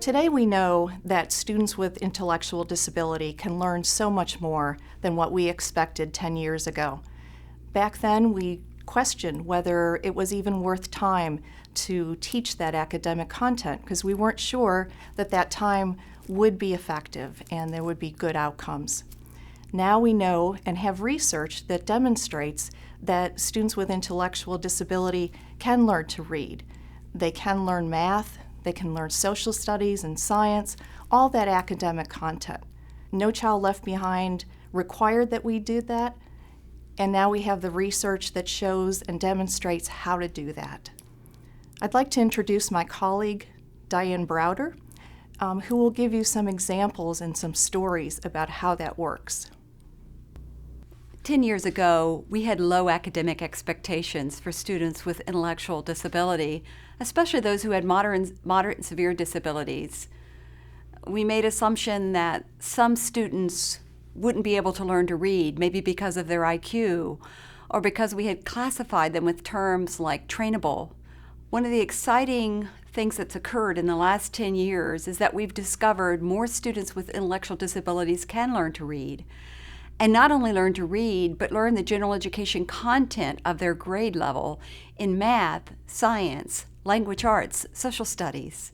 Today we know that students with intellectual disability can learn so much more than what we expected 10 years ago. Back then we questioned whether it was even worth time to teach that academic content because we weren't sure that that time would be effective and there would be good outcomes. Now we know and have research that demonstrates that students with intellectual disability can learn to read. They can learn math, they can learn social studies and science, all that academic content. No Child Left Behind required that we do that, and now we have the research that shows and demonstrates how to do that. I'd like to introduce my colleague, Diane Browder, who will give you some examples and some stories about how that works. 10 years ago, we had low academic expectations for students with intellectual disability, especially those who had moderate and severe disabilities. We made assumption that some students wouldn't be able to learn to read, maybe because of their IQ, or because we had classified them with terms like trainable. One of the exciting things that's occurred in the last 10 years is that we've discovered more students with intellectual disabilities can learn to read. And not only learn to read, but learn the general education content of their grade level in math, science, language arts, social studies.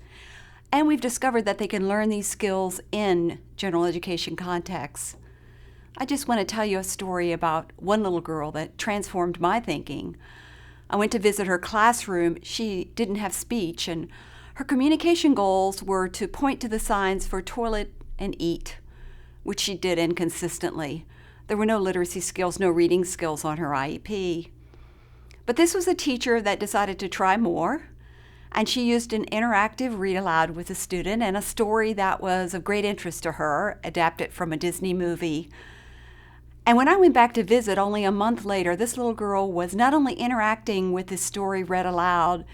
And we've discovered that they can learn these skills in general education contexts. I just want to tell you a story about one little girl that transformed my thinking. I went to visit her classroom. She didn't have speech, and her communication goals were to point to the signs for toilet and eat, which she did inconsistently. There were no literacy skills, no reading skills on her IEP. But this was a teacher that decided to try more, and she used an interactive read aloud with the student and a story that was of great interest to her, adapted from a Disney movie. And when I went back to visit only a month later, this little girl was not only interacting with this story read aloud,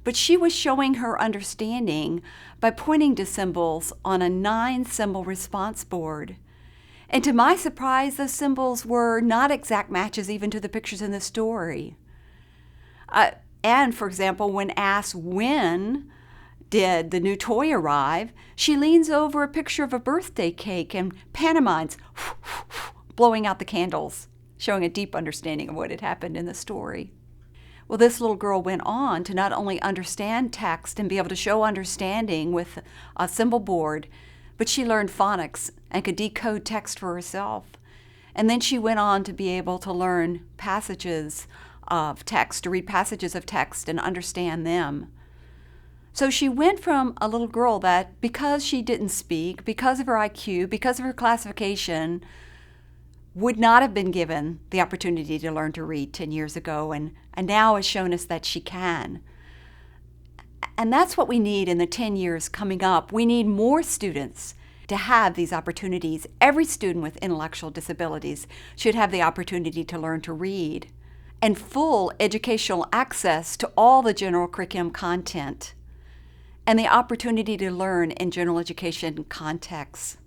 but she was showing her understanding by pointing to symbols on a 9-symbol response board. And to my surprise, those symbols were not exact matches even to the pictures in the story. And for example, when asked when did the new toy arrive, she leans over a picture of a birthday cake and pantomimes, blowing out the candles, showing a deep understanding of what had happened in the story. Well, this little girl went on to not only understand text and be able to show understanding with a symbol board, but she learned phonics and could decode text for herself. And then she went on to be able to learn passages of text, to read passages of text and understand them. So she went from a little girl that, because she didn't speak, because of her IQ, because of her classification, would not have been given the opportunity to learn to read 10 years ago, and now has shown us that she can. And that's what we need in the 10 years coming up. We need more students to have these opportunities. Every student with intellectual disabilities should have the opportunity to learn to read and full educational access to all the general curriculum content and the opportunity to learn in general education contexts.